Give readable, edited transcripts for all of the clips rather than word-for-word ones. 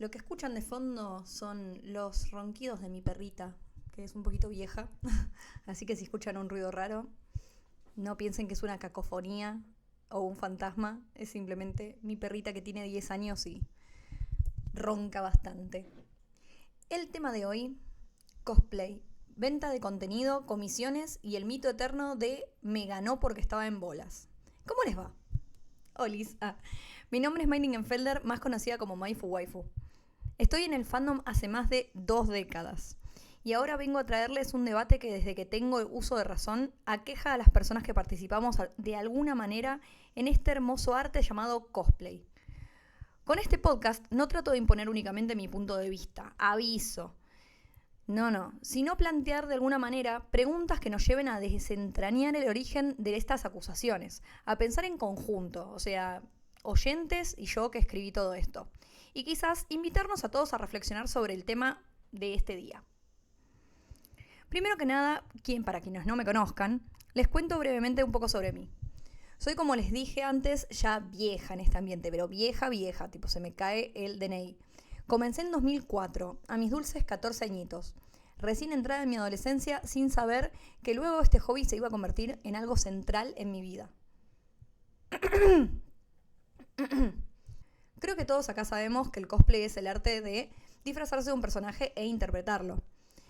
Lo que escuchan de fondo son los ronquidos de mi perrita, que es un poquito vieja, así que si escuchan un ruido raro, no piensen que es una cacofonía o un fantasma, es simplemente mi perrita que tiene 10 años y ronca bastante. El tema de hoy, cosplay, venta de contenido, comisiones y el mito eterno de me ganó porque estaba en bolas. ¿Cómo les va? Olis. Mi nombre es May Lingenfelder, más conocida como Maifu Waifu. Estoy en el fandom hace más de 2 décadas. Y ahora vengo a traerles un debate que desde que tengo uso de razón aqueja a las personas que participamos de alguna manera en este hermoso arte llamado cosplay. Con este podcast no trato de imponer únicamente mi punto de vista, aviso. No, sino plantear de alguna manera preguntas que nos lleven a desentrañar el origen de estas acusaciones, a pensar en conjunto, o sea, oyentes y yo que escribí todo esto. Y quizás invitarnos a todos a reflexionar sobre el tema de este día. Primero que nada, para quienes no me conozcan, les cuento brevemente un poco sobre mí. Soy, como les dije antes, ya vieja en este ambiente, pero vieja, tipo se me cae el DNI. Comencé en 2004, a mis dulces 14 añitos, recién entrada en mi adolescencia sin saber que luego este hobby se iba a convertir en algo central en mi vida. Creo que todos acá sabemos que el cosplay es el arte de disfrazarse de un personaje e interpretarlo,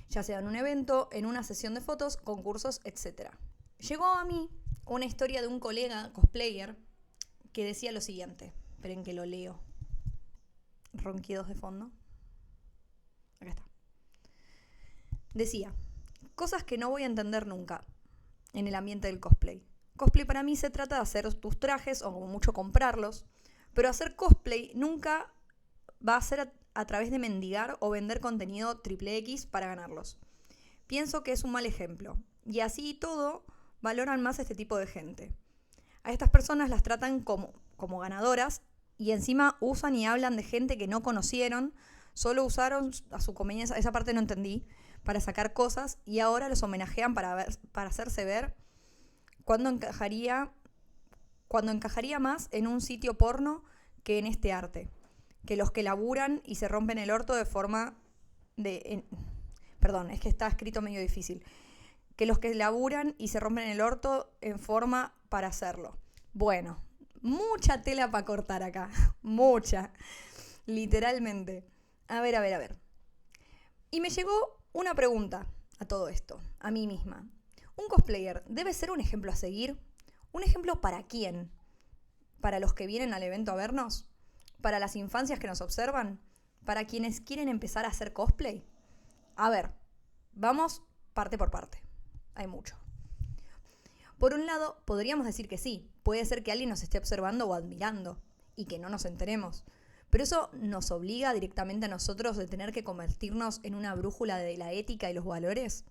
ya sea en un evento, en una sesión de fotos, concursos, etc. Llegó a mí una historia de un colega cosplayer que decía lo siguiente. Esperen que lo leo. Ronquidos de fondo. Acá está. Decía, cosas que no voy a entender nunca en el ambiente del cosplay. Cosplay para mí se trata de hacer tus trajes o como mucho comprarlos, pero hacer cosplay nunca va a ser a través de mendigar o vender contenido XXX para ganarlos. Pienso que es un mal ejemplo, y así y todo valoran más a este tipo de gente. A estas personas las tratan como ganadoras y encima usan y hablan de gente que no conocieron, solo usaron a su conveniencia, esa parte no entendí, para sacar cosas y ahora los homenajean para hacerse ver cuando encajaría más en un sitio porno que en este arte. Que los que laburan y se rompen el orto de forma perdón, es que está escrito medio difícil. Que los que laburan y se rompen el orto en forma para hacerlo. Bueno, mucha tela para cortar acá. Mucha. Literalmente. A ver. Y me llegó una pregunta a todo esto, a mí misma. ¿Un cosplayer debe ser un ejemplo a seguir? ¿Un ejemplo para quién? ¿Para los que vienen al evento a vernos? ¿Para las infancias que nos observan? ¿Para quienes quieren empezar a hacer cosplay? A ver, vamos parte por parte. Hay mucho. Por un lado, podríamos decir que sí, puede ser que alguien nos esté observando o admirando y que no nos enteremos. Pero eso nos obliga directamente a nosotros de tener que convertirnos en una brújula de la ética y los valores.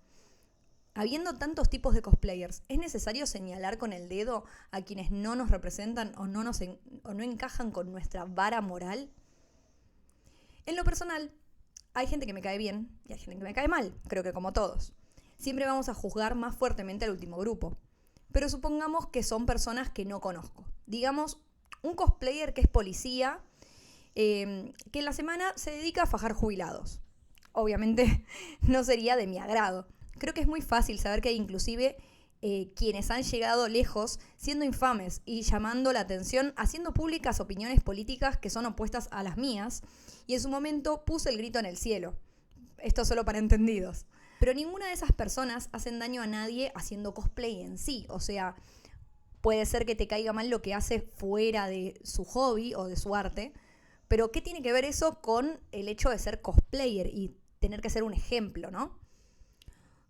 Habiendo tantos tipos de cosplayers, ¿es necesario señalar con el dedo a quienes no nos representan o no encajan con nuestra vara moral? En lo personal, hay gente que me cae bien y hay gente que me cae mal, creo que como todos. Siempre vamos a juzgar más fuertemente al último grupo. Pero supongamos que son personas que no conozco. Digamos, un cosplayer que es policía, que en la semana se dedica a fajar jubilados. Obviamente no sería de mi agrado. Creo que es muy fácil saber que hay inclusive quienes han llegado lejos siendo infames y llamando la atención, haciendo públicas opiniones políticas que son opuestas a las mías, y en su momento puse el grito en el cielo. Esto solo para entendidos. Pero ninguna de esas personas hacen daño a nadie haciendo cosplay en sí. O sea, puede ser que te caiga mal lo que hace fuera de su hobby o de su arte, pero ¿qué tiene que ver eso con el hecho de ser cosplayer y tener que ser un ejemplo, no?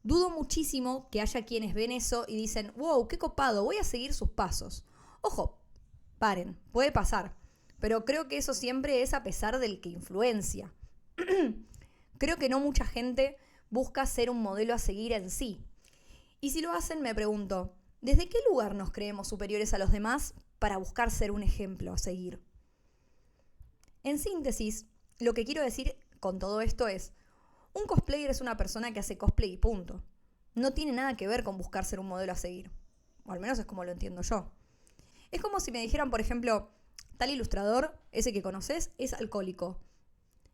Dudo muchísimo que haya quienes ven eso y dicen, wow, qué copado, voy a seguir sus pasos. Ojo, paren, puede pasar, pero creo que eso siempre es a pesar del que influencia. Creo que no mucha gente busca ser un modelo a seguir en sí. Y si lo hacen, me pregunto, ¿desde qué lugar nos creemos superiores a los demás para buscar ser un ejemplo a seguir? En síntesis, lo que quiero decir con todo esto es, un cosplayer es una persona que hace cosplay y punto. No tiene nada que ver con buscar ser un modelo a seguir. O al menos es como lo entiendo yo. Es como si me dijeran, por ejemplo, tal ilustrador, ese que conoces, es alcohólico.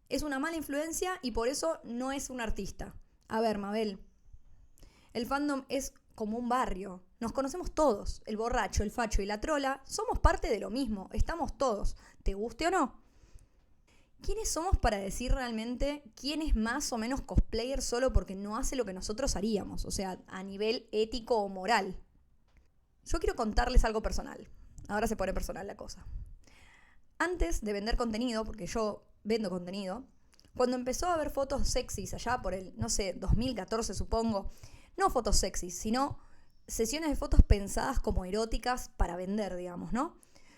Es una mala influencia y por eso no es un artista. A ver, Mabel, el fandom es como un barrio. Nos conocemos todos. El borracho, el facho y la trola somos parte de lo mismo. Estamos todos, te guste o no. ¿Quiénes somos para decir realmente quién es más o menos cosplayer solo porque no hace lo que nosotros haríamos? O sea, a nivel ético o moral. Yo quiero contarles algo personal. Ahora se pone personal la cosa. Antes de vender contenido, porque yo vendo contenido, cuando empezó a ver fotos sexys allá por el, 2014 supongo, no fotos sexys, sino sesiones de fotos pensadas como eróticas para vender, digamos, ¿no?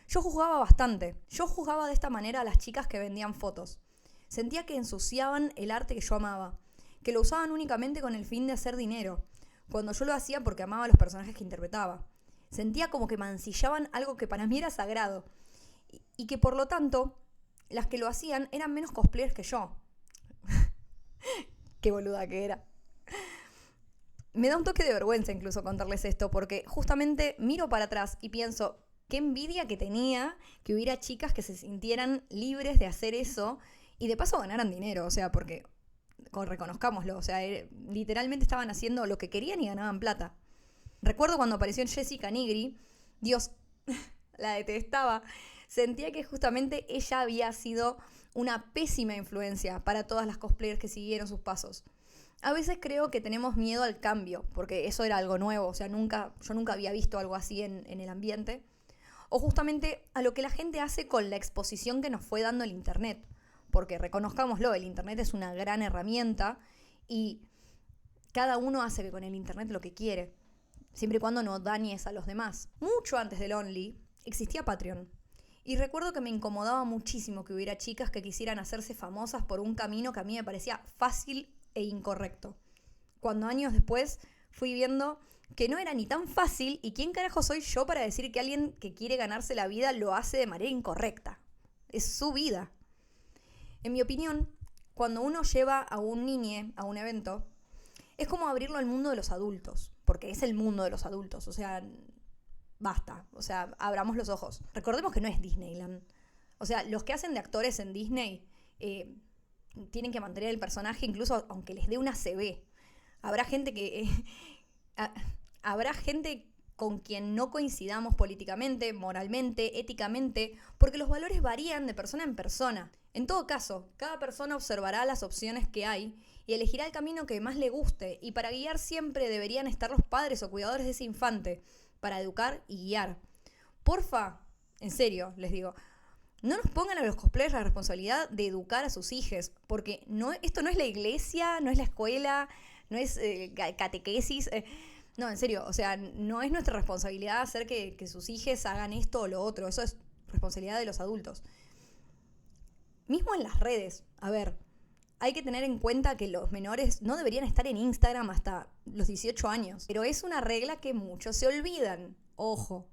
Yo juzgaba bastante. Yo juzgaba de esta manera a las chicas que vendían fotos. Sentía que ensuciaban el arte que yo amaba, que lo usaban únicamente con el fin de hacer dinero, cuando yo lo hacía porque amaba a los personajes que interpretaba. Sentía como que mancillaban algo que para mí era sagrado y que por lo tanto las que lo hacían eran menos cosplayers que yo. Qué boluda que era. Me da un toque de vergüenza incluso contarles esto, porque justamente miro para atrás y pienso, qué envidia que tenía que hubiera chicas que se sintieran libres de hacer eso y de paso ganaran dinero, o sea, porque, reconozcámoslo, o sea, literalmente estaban haciendo lo que querían y ganaban plata. Recuerdo cuando apareció en Jessica Nigri, Dios, la detestaba, sentía que justamente ella había sido una pésima influencia para todas las cosplayers que siguieron sus pasos. A veces creo que tenemos miedo al cambio, porque eso era algo nuevo, o sea, yo nunca había visto algo así en el ambiente. O justamente a lo que la gente hace con la exposición que nos fue dando el internet. Porque reconozcámoslo, el internet es una gran herramienta y cada uno hace con el internet lo que quiere, siempre y cuando no dañes a los demás. Mucho antes del Only existía Patreon. Y recuerdo que me incomodaba muchísimo que hubiera chicas que quisieran hacerse famosas por un camino que a mí me parecía fácil e incorrecto. Cuando años después fui viendo que no era ni tan fácil y quién carajo soy yo para decir que alguien que quiere ganarse la vida lo hace de manera incorrecta. Es su vida. En mi opinión, cuando uno lleva a un niño a un evento, es como abrirlo al mundo de los adultos, porque es el mundo de los adultos, o sea, basta, o sea, abramos los ojos. Recordemos que no es Disneyland. O sea, los que hacen de actores en Disney tienen que mantener el personaje incluso aunque les dé una CB. Habrá gente que... habrá gente con quien no coincidamos políticamente, moralmente, éticamente, porque los valores varían de persona en persona. En todo caso, cada persona observará las opciones que hay y elegirá el camino que más le guste, y para guiar siempre deberían estar los padres o cuidadores de ese infante, para educar y guiar. Porfa, en serio, les digo, no nos pongan a los cosplayers la responsabilidad de educar a sus hijos, porque esto no es la iglesia, no es la escuela, no es catequesis. No, en serio, o sea, no es nuestra responsabilidad hacer que sus hijos hagan esto o lo otro. Eso es responsabilidad de los adultos. Mismo en las redes, a ver, hay que tener en cuenta que los menores no deberían estar en Instagram hasta los 18 años. Pero es una regla que muchos se olvidan. Ojo.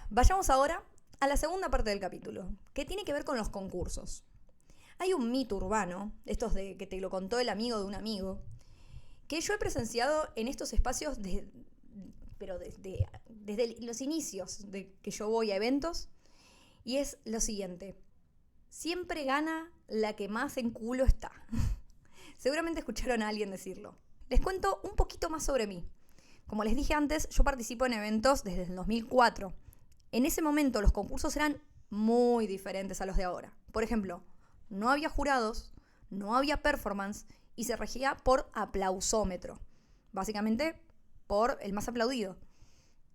Vayamos ahora a la segunda parte del capítulo, que tiene que ver con los concursos. Hay un mito urbano, estos de que te lo contó el amigo de un amigo, que yo he presenciado en estos espacios pero desde los inicios de que yo voy a eventos, y es lo siguiente: siempre gana la que más en culo está. Seguramente escucharon a alguien decirlo. Les cuento un poquito más sobre mí. Como les dije antes, yo participo en eventos desde el 2004. En ese momento los concursos eran muy diferentes a los de ahora. Por ejemplo, no había jurados, no había performance y se regía por aplausómetro. Básicamente por el más aplaudido.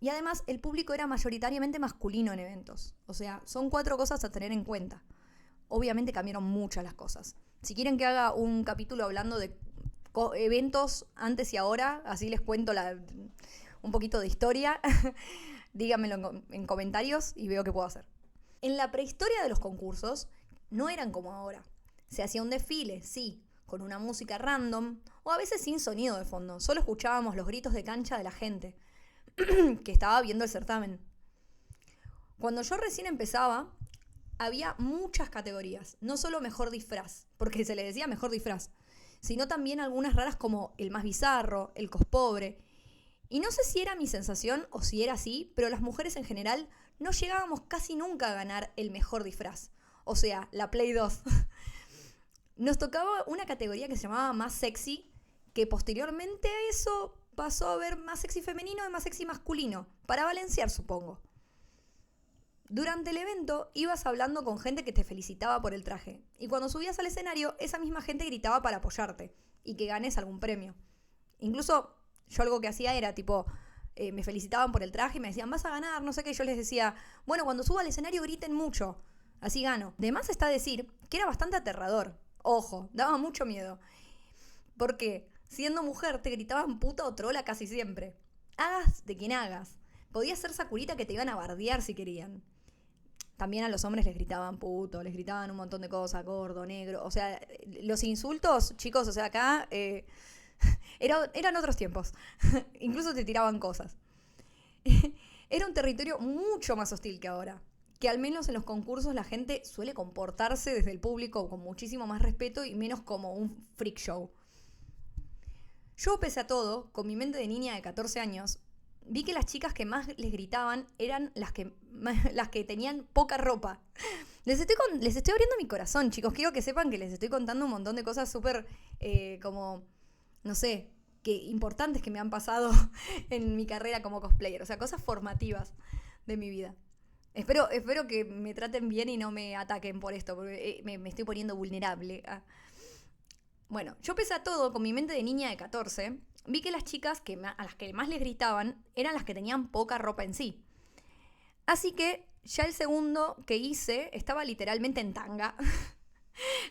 Y además el público era mayoritariamente masculino en eventos. O sea, son 4 cosas a tener en cuenta. Obviamente cambiaron muchas las cosas. Si quieren que haga un capítulo hablando de eventos antes y ahora, así les cuento un poquito de historia, díganmelo en comentarios y veo qué puedo hacer. En la prehistoria de los concursos no eran como ahora. Se hacía un desfile, sí, con una música random o a veces sin sonido de fondo. Solo escuchábamos los gritos de cancha de la gente que estaba viendo el certamen. Cuando yo recién empezaba, había muchas categorías, no solo mejor disfraz, porque se le decía mejor disfraz, sino también algunas raras como el más bizarro, el cospobre. Y no sé si era mi sensación o si era así, pero las mujeres en general no llegábamos casi nunca a ganar el mejor disfraz. o sea, la Play 2. Nos tocaba una categoría que se llamaba Más Sexy, que posteriormente a eso pasó a ver Más Sexy femenino y Más Sexy masculino, para balancear, supongo. Durante el evento ibas hablando con gente que te felicitaba por el traje, y cuando subías al escenario, esa misma gente gritaba para apoyarte y que ganes algún premio. Incluso yo algo que hacía era tipo, me felicitaban por el traje y me decían, vas a ganar, no sé qué, yo les decía, bueno, cuando suba al escenario griten mucho, así gano. De más está decir que era bastante aterrador. Ojo, daba mucho miedo. Porque siendo mujer te gritaban puta o trola casi siempre. Hagas de quien hagas. Podías ser Sakurita que te iban a bardear si querían. También a los hombres les gritaban puto, les gritaban un montón de cosas, gordo, negro. O sea, los insultos, chicos, o sea, acá eran otros tiempos. Incluso te tiraban cosas. Era un territorio mucho más hostil que ahora. Que al menos en los concursos la gente suele comportarse desde el público con muchísimo más respeto y menos como un freak show. Yo, pese a todo, con mi mente de niña de 14 años, vi que las chicas que más les gritaban eran las que tenían poca ropa. Les estoy abriendo mi corazón, chicos. Quiero que sepan que les estoy contando un montón de cosas súper, como, no sé, que importantes que me han pasado en mi carrera como cosplayer. O sea, cosas formativas de mi vida. Espero que me traten bien y no me ataquen por esto, porque me estoy poniendo vulnerable. Bueno, yo pese a todo, con mi mente de niña de 14, vi que las chicas a las que más les gritaban eran las que tenían poca ropa en sí. Así que ya el segundo que hice estaba literalmente en tanga.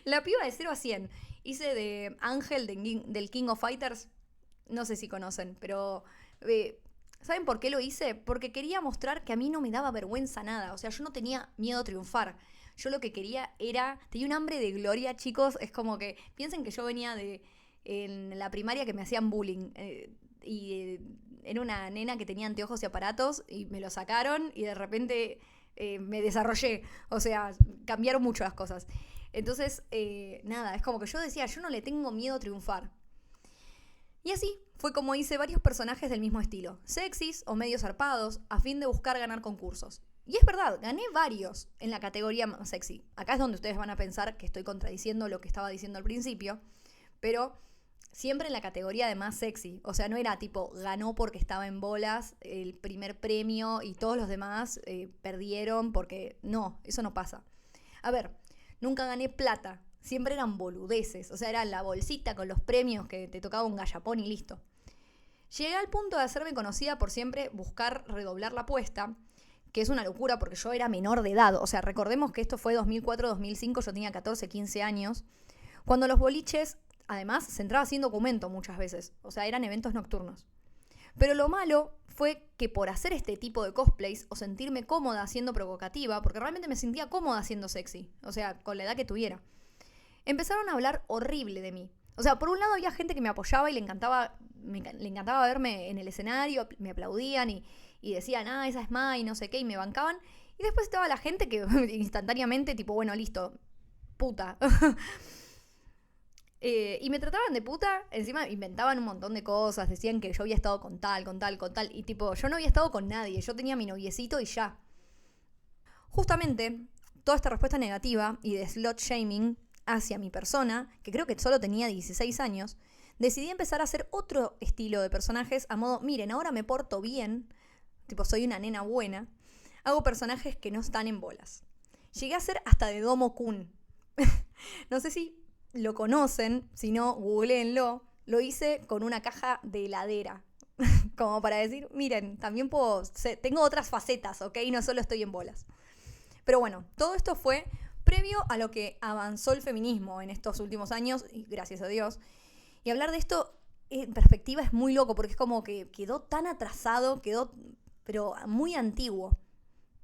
La piba de 0 a 100. Hice de Ángel del King of Fighters. No sé si conocen, pero... ¿saben por qué lo hice? Porque quería mostrar que a mí no me daba vergüenza nada. O sea, yo no tenía miedo a triunfar. Yo lo que quería tenía un hambre de gloria, chicos. Es como que, piensen que yo venía en la primaria que me hacían bullying. Era una nena que tenía anteojos y aparatos y me lo sacaron y de repente me desarrollé. O sea, cambiaron mucho las cosas. Entonces, nada, es como que yo decía, yo no le tengo miedo a triunfar. Y así fue como hice varios personajes del mismo estilo, sexys o medio zarpados, a fin de buscar ganar concursos. Y es verdad, gané varios en la categoría más sexy. Acá es donde ustedes van a pensar que estoy contradiciendo lo que estaba diciendo al principio, pero siempre en la categoría de más sexy. O sea, no era tipo, ganó porque estaba en bolas el primer premio y todos los demás perdieron porque no, eso no pasa. A ver, nunca gané plata. Siempre eran boludeces, o sea, era la bolsita con los premios que te tocaba un gallapón y listo. Llegué al punto de hacerme conocida por siempre buscar redoblar la apuesta, que es una locura porque yo era menor de edad. O sea, recordemos que esto fue 2004-2005, yo tenía 14, 15 años, cuando los boliches, además, se entraba sin documento muchas veces. O sea, eran eventos nocturnos. Pero lo malo fue que por hacer este tipo de cosplays o sentirme cómoda siendo provocativa, porque realmente me sentía cómoda siendo sexy, o sea, con la edad que tuviera, empezaron a hablar horrible de mí. O sea, por un lado había gente que me apoyaba y le encantaba verme en el escenario, me aplaudían y decían, esa es Mai, no sé qué, y me bancaban. Y después estaba la gente que instantáneamente, tipo, bueno, listo, puta. Y me trataban de puta, encima inventaban un montón de cosas, decían que yo había estado con tal, y tipo, yo no había estado con nadie, yo tenía mi noviecito y ya. Justamente, toda esta respuesta negativa y de slut shaming hacia mi persona, que creo que solo tenía 16 años, decidí empezar a hacer otro estilo de personajes a modo, miren, ahora me porto bien, tipo soy una nena buena, hago personajes que no están en bolas. Llegué a ser hasta de Domo-kun. No sé si lo conocen, si no, googleenlo. Lo hice con una caja de heladera, como para decir, miren, también tengo otras facetas, ¿ok? No solo estoy en bolas. Pero bueno, todo esto fue previo a lo que avanzó el feminismo en estos últimos años, y gracias a Dios. Y hablar de esto en perspectiva es muy loco, porque es como que quedó tan atrasado, pero muy antiguo.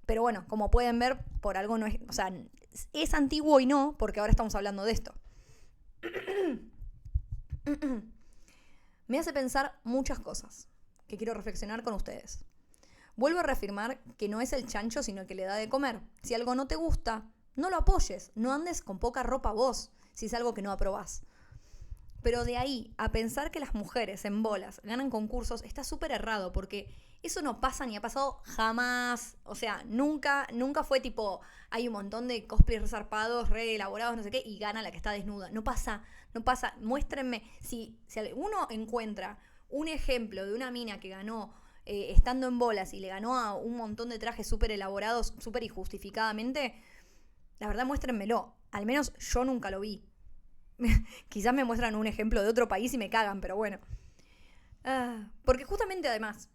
Pero bueno, como pueden ver, por algo no es... O sea, es antiguo y no, porque ahora estamos hablando de esto. Me hace pensar muchas cosas que quiero reflexionar con ustedes. Vuelvo a reafirmar que no es el chancho, sino el que le da de comer. Si algo no te gusta, no lo apoyes, no andes con poca ropa vos, si es algo que no aprobás. Pero de ahí a pensar que las mujeres en bolas ganan concursos está súper errado, porque Eso no pasa ni ha pasado jamás. O sea, nunca fue tipo, hay un montón de cosplays resarpados, re elaborados, no sé qué, y gana la que está desnuda. No pasa. Muéstrenme. Si alguno encuentra un ejemplo de una mina que ganó estando en bolas y le ganó a un montón de trajes súper elaborados, súper injustificadamente, la verdad muéstrenmelo. Al menos yo nunca lo vi. Quizás me muestran un ejemplo de otro país y me cagan, pero bueno. Porque justamente además,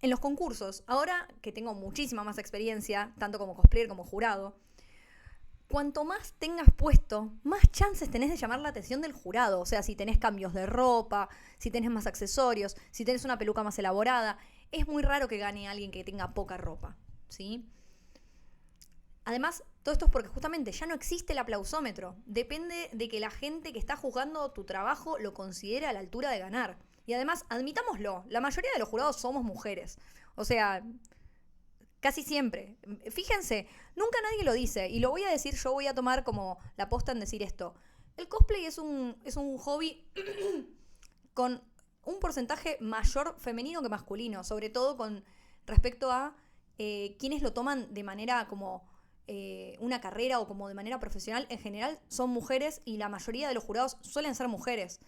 en los concursos, ahora que tengo muchísima más experiencia, tanto como cosplayer como jurado, cuanto más tengas puesto, más chances tenés de llamar la atención del jurado. O sea, si tenés cambios de ropa, si tenés más accesorios, si tenés una peluca más elaborada, es muy raro que gane alguien que tenga poca ropa, ¿sí? Además, todo esto es porque justamente ya no existe el aplausómetro. Depende de que la gente que está juzgando tu trabajo lo considere a la altura de ganar. Y además, admitámoslo, la mayoría de los jurados somos mujeres. O sea, casi siempre. Fíjense, nunca nadie lo dice. Y lo voy a decir, yo voy a tomar como la posta en decir esto. El cosplay es un hobby con un porcentaje mayor femenino que masculino. Sobre todo con respecto a quienes lo toman de manera como una carrera o como de manera profesional. En general son mujeres y la mayoría de los jurados suelen ser mujeres.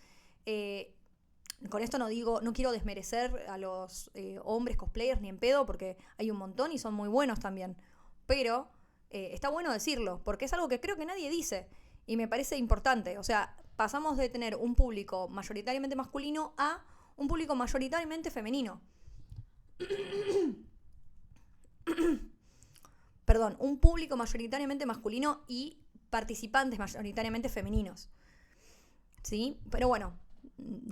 Con esto no quiero desmerecer a los hombres cosplayers ni en pedo, porque hay un montón y son muy buenos también. Pero está bueno decirlo, porque es algo que creo que nadie dice y me parece importante. O sea, pasamos de tener un público mayoritariamente masculino a un público mayoritariamente femenino. Perdón, un público mayoritariamente masculino y participantes mayoritariamente femeninos. ¿Sí? Pero bueno,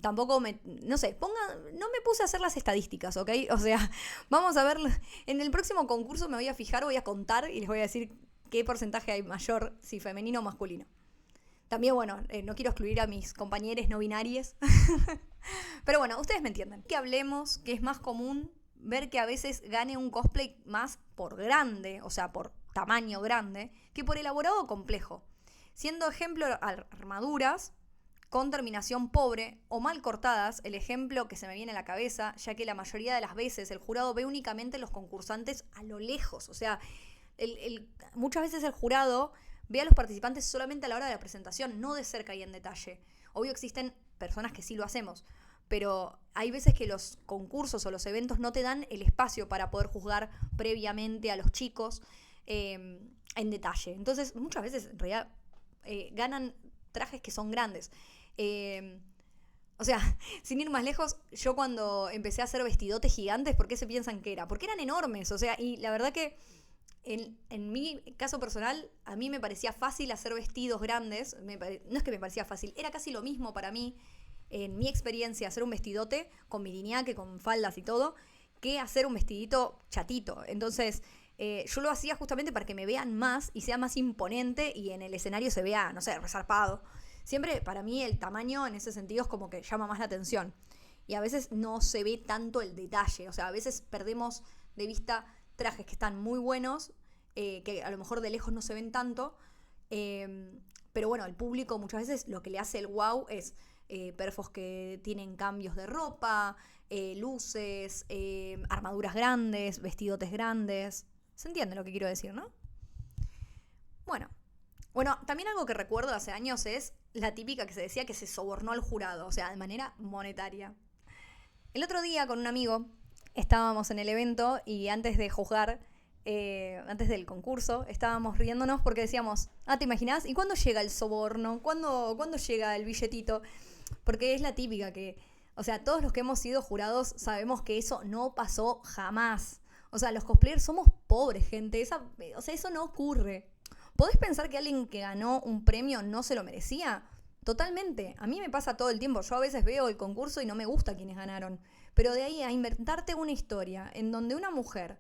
tampoco no me puse a hacer las estadísticas, ¿ok? O sea, vamos a ver, en el próximo concurso me voy a fijar, voy a contar y les voy a decir qué porcentaje hay mayor, si femenino o masculino. También, bueno, no quiero excluir a mis compañeros no binarios. Pero bueno, ustedes me entienden. Que hablemos que es más común ver que a veces gane un cosplay más por grande, o sea, por tamaño grande, que por elaborado o complejo. Siendo ejemplo armaduras con terminación pobre o mal cortadas, el ejemplo que se me viene a la cabeza, ya que la mayoría de las veces el jurado ve únicamente los concursantes a lo lejos. O sea, muchas veces el jurado ve a los participantes solamente a la hora de la presentación, no de cerca y en detalle. Obvio existen personas que sí lo hacemos, pero hay veces que los concursos o los eventos no te dan el espacio para poder juzgar previamente a los chicos en detalle. Entonces, muchas veces en realidad ganan trajes que son grandes. O sea, sin ir más lejos, yo cuando empecé a hacer vestidotes gigantes, ¿por qué se piensan que era? Porque eran enormes, o sea, y la verdad que en mi caso personal, a mí me parecía fácil hacer vestidos grandes, no es que me parecía fácil, era casi lo mismo para mí, en mi experiencia, hacer un vestidote con mi lineaque, con faldas y todo, que hacer un vestidito chatito. Entonces, yo lo hacía justamente para que me vean más y sea más imponente y en el escenario se vea, no sé, resarpado. Siempre para mí el tamaño en ese sentido es como que llama más la atención. Y a veces no se ve tanto el detalle. O sea, a veces perdemos de vista trajes que están muy buenos, que a lo mejor de lejos no se ven tanto. Pero bueno, el público muchas veces lo que le hace el wow es perfos que tienen cambios de ropa, luces, armaduras grandes, vestidotes grandes. ¿Se entiende lo que quiero decir, no? Bueno, también algo que recuerdo de hace años es la típica que se decía que se sobornó al jurado, o sea, de manera monetaria. El otro día con un amigo estábamos en el evento y antes de juzgar, antes del concurso, estábamos riéndonos porque decíamos, ¿te imaginás? ¿Y cuándo llega el soborno? ¿Cuándo llega el billetito? Porque es la típica que, o sea, todos los que hemos sido jurados sabemos que eso no pasó jamás. O sea, los cosplayers somos pobres, gente. Eso no ocurre. ¿Podés pensar que alguien que ganó un premio no se lo merecía? Totalmente. A mí me pasa todo el tiempo. Yo a veces veo el concurso y no me gusta quienes ganaron. Pero de ahí a inventarte una historia en donde una mujer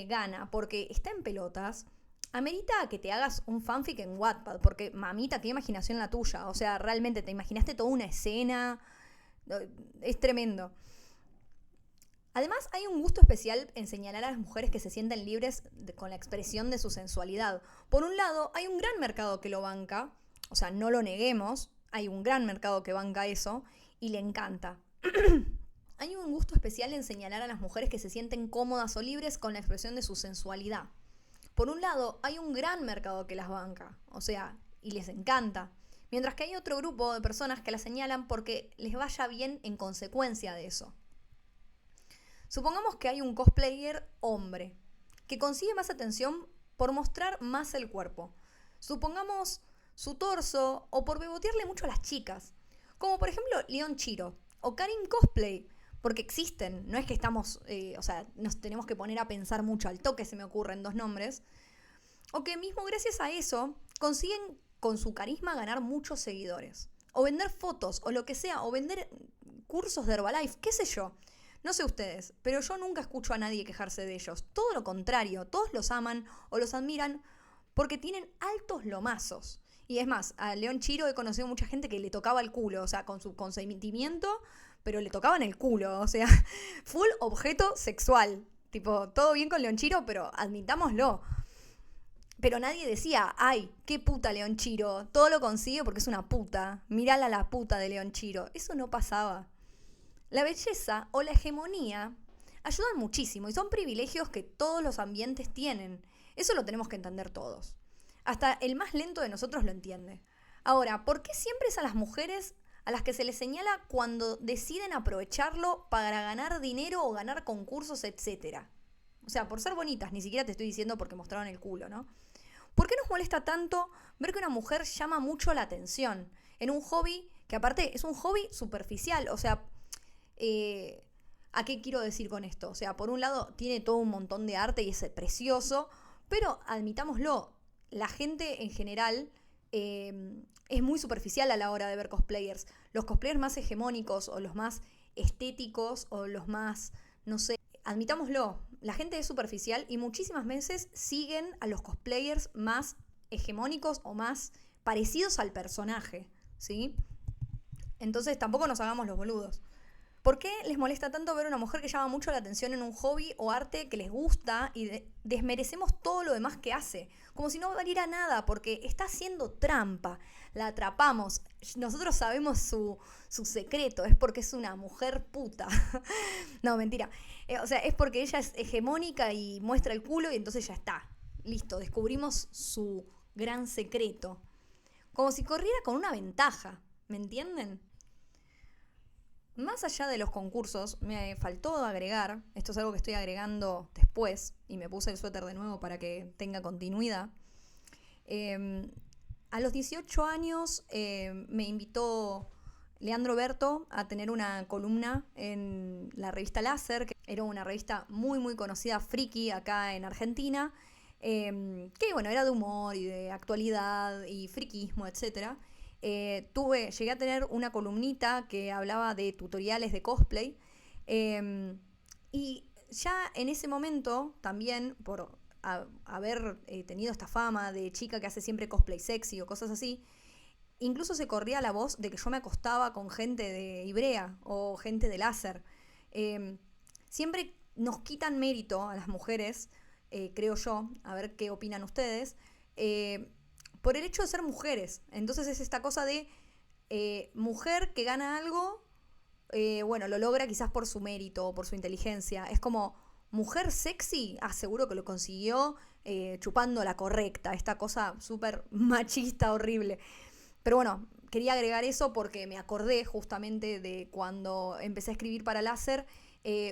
gana porque está en pelotas, amerita que te hagas un fanfic en Wattpad. Porque, mamita, qué imaginación la tuya. O sea, realmente te imaginaste toda una escena. Es tremendo. Además, hay un gusto especial en señalar a las mujeres que se sienten libres con la expresión de su sensualidad. Por un lado, hay un gran mercado que lo banca, o sea, no lo neguemos, hay un gran mercado que banca eso y le encanta. hay un gusto especial en señalar a las mujeres que se sienten cómodas o libres con la expresión de su sensualidad. Por un lado, hay un gran mercado que las banca, o sea, y les encanta, mientras que hay otro grupo de personas que las señalan porque les vaya bien en consecuencia de eso. Supongamos que hay un cosplayer hombre, que consigue más atención por mostrar más el cuerpo. Supongamos su torso o por bebotearle mucho a las chicas, como por ejemplo Leon Chiro o Karin Cosplay, porque existen, no es que estamos, nos tenemos que poner a pensar mucho, al toque se me ocurren dos nombres, o que mismo gracias a eso consiguen con su carisma ganar muchos seguidores, o vender fotos, o lo que sea, o vender cursos de Herbalife, qué sé yo. No sé ustedes, pero yo nunca escucho a nadie quejarse de ellos. Todo lo contrario, todos los aman o los admiran porque tienen altos lomazos. Y es más, a Leon Chiro he conocido mucha gente que le tocaba el culo, o sea, con su consentimiento, pero le tocaban el culo, o sea, full objeto sexual. Tipo, todo bien con Leon Chiro, pero admitámoslo. Pero nadie decía, ay, qué puta Leon Chiro, todo lo consigue porque es una puta, mirala la puta de Leon Chiro. Eso no pasaba. La belleza o la hegemonía ayudan muchísimo y son privilegios que todos los ambientes tienen. Eso lo tenemos que entender todos. Hasta el más lento de nosotros lo entiende. Ahora, ¿por qué siempre es a las mujeres a las que se les señala cuando deciden aprovecharlo para ganar dinero o ganar concursos, etcétera? O sea, por ser bonitas, ni siquiera te estoy diciendo porque mostraron el culo, ¿no? ¿Por qué nos molesta tanto ver que una mujer llama mucho la atención en un hobby que aparte es un hobby superficial? O sea, ¿a qué quiero decir con esto? O sea, por un lado tiene todo un montón de arte y es precioso, pero admitámoslo, la gente en general es muy superficial a la hora de ver cosplayers. Los cosplayers más hegemónicos o los más estéticos o los más, no sé, admitámoslo, la gente es superficial y muchísimas veces siguen a los cosplayers más hegemónicos o más parecidos al personaje, ¿sí? Entonces tampoco nos hagamos los boludos. ¿Por qué les molesta tanto ver a una mujer que llama mucho la atención en un hobby o arte que les gusta y desmerecemos todo lo demás que hace? Como si no valiera nada, porque está haciendo trampa. La atrapamos. Nosotros sabemos su secreto. Es porque es una mujer puta. No, mentira. Es porque ella es hegemónica y muestra el culo y entonces ya está. Listo, descubrimos su gran secreto. Como si corriera con una ventaja. ¿Me entienden? Más allá de los concursos, me faltó agregar, esto es algo que estoy agregando después, y me puse el suéter de nuevo para que tenga continuidad. A los 18 años me invitó Leandro Berto a tener una columna en la revista Láser, que era una revista muy muy conocida, friki, acá en Argentina, que bueno, era de humor y de actualidad y friquismo, etcétera. Llegué a tener una columnita que hablaba de tutoriales de cosplay y ya en ese momento también por haber tenido esta fama de chica que hace siempre cosplay sexy o cosas así, incluso se corría la voz de que yo me acostaba con gente de Ibrea o gente de Láser. Siempre nos quitan mérito a las mujeres, creo yo, a ver qué opinan ustedes, por el hecho de ser mujeres. Entonces es esta cosa de mujer que gana algo, lo logra quizás por su mérito o por su inteligencia. Es como mujer sexy, seguro que lo consiguió chupando la correcta, esta cosa súper machista, horrible. Pero bueno, quería agregar eso porque me acordé justamente de cuando empecé a escribir para Láser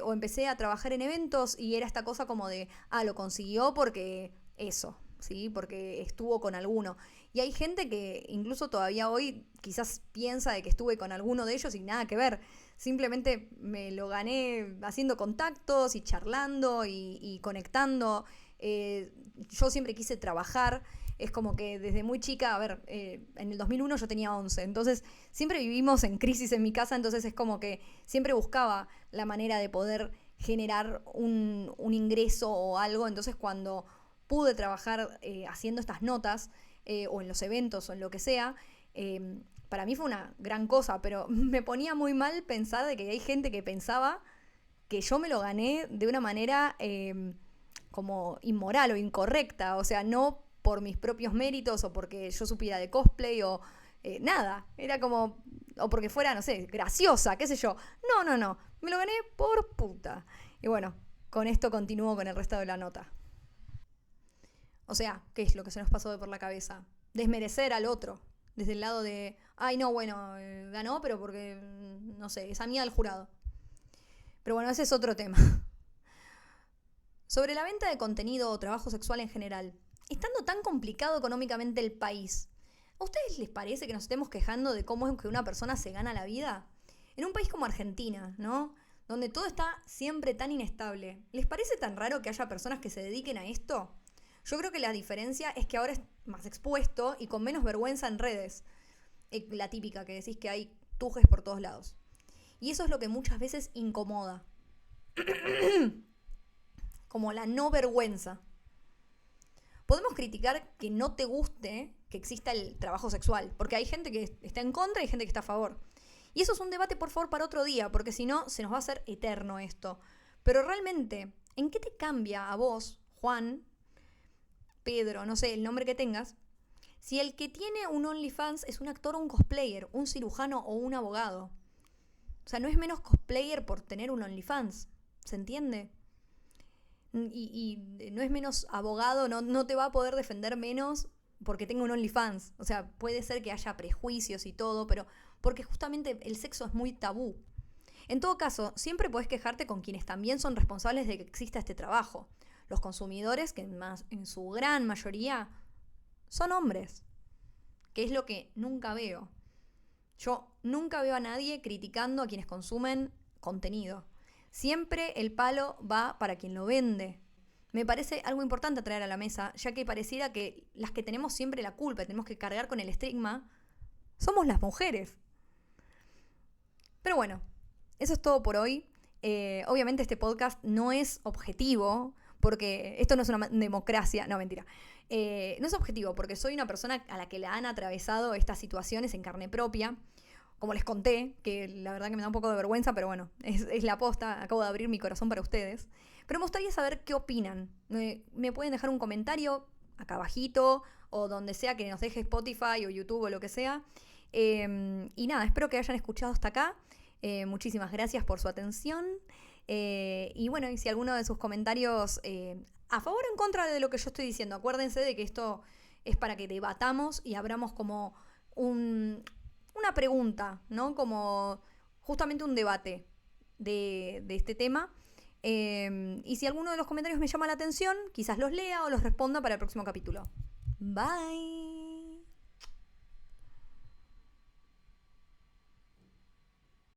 o empecé a trabajar en eventos y era esta cosa como de, lo consiguió porque eso, ¿sí? Porque estuvo con alguno. Y hay gente que incluso todavía hoy quizás piensa de que estuve con alguno de ellos y nada que ver. Simplemente me lo gané haciendo contactos y charlando y conectando. Yo siempre quise trabajar. Es como que desde muy chica, en el 2001 yo tenía 11, entonces siempre vivimos en crisis en mi casa, entonces es como que siempre buscaba la manera de poder generar un ingreso o algo. Entonces cuando pude trabajar haciendo estas notas o en los eventos o en lo que sea, para mí fue una gran cosa, pero me ponía muy mal pensar de que hay gente que pensaba que yo me lo gané de una manera como inmoral o incorrecta, o sea, no por mis propios méritos o porque yo supiera de cosplay o nada, era como, o porque fuera, no sé, graciosa, qué sé yo. No, me lo gané por puta. Y bueno, con esto continúo con el resto de la nota. O sea, ¿qué es lo que se nos pasó por la cabeza? Desmerecer al otro, desde el lado de, ay no, bueno, ganó, pero porque, no sé, es amiga del jurado. Pero bueno, ese es otro tema. Sobre la venta de contenido o trabajo sexual en general, estando tan complicado económicamente el país, ¿a ustedes les parece que nos estemos quejando de cómo es que una persona se gana la vida? En un país como Argentina, ¿no? Donde todo está siempre tan inestable. ¿Les parece tan raro que haya personas que se dediquen a esto? Yo creo que la diferencia es que ahora es más expuesto y con menos vergüenza en redes. La típica que decís que hay tujes por todos lados. Y eso es lo que muchas veces incomoda. Como la no vergüenza. Podemos criticar que no te guste que exista el trabajo sexual, porque hay gente que está en contra y gente que está a favor. Y eso es un debate, por favor, para otro día, porque si no, se nos va a hacer eterno esto. Pero realmente, ¿en qué te cambia a vos, Juan, Pedro, no sé, el nombre que tengas, si el que tiene un OnlyFans es un actor o un cosplayer, un cirujano o un abogado? O sea, no es menos cosplayer por tener un OnlyFans, ¿se entiende? Y no es menos abogado, no te va a poder defender menos porque tenga un OnlyFans. O sea, puede ser que haya prejuicios y todo, pero porque justamente el sexo es muy tabú. En todo caso, siempre podés quejarte con quienes también son responsables de que exista este trabajo. Los consumidores, que en su gran mayoría son hombres, que es lo que nunca veo. Yo nunca veo a nadie criticando a quienes consumen contenido. Siempre el palo va para quien lo vende. Me parece algo importante traer a la mesa, ya que pareciera que las que tenemos siempre la culpa, tenemos que cargar con el estigma, somos las mujeres. Pero bueno, eso es todo por hoy. Obviamente este podcast no es objetivo, porque esto no es una democracia, no, mentira. No es objetivo, porque soy una persona a la que le han atravesado estas situaciones en carne propia. Como les conté, que la verdad que me da un poco de vergüenza, pero bueno, es la posta, acabo de abrir mi corazón para ustedes. Pero me gustaría saber qué opinan. Me pueden dejar un comentario acá abajito, o donde sea que nos deje Spotify o YouTube o lo que sea. Y nada, espero que hayan escuchado hasta acá. Muchísimas gracias por su atención. Y bueno, y si alguno de sus comentarios a favor o en contra de lo que yo estoy diciendo, acuérdense de que esto es para que debatamos y abramos como una pregunta, ¿no? Como justamente un debate de este tema. Y si alguno de los comentarios me llama la atención, quizás los lea o los responda para el próximo capítulo. Bye.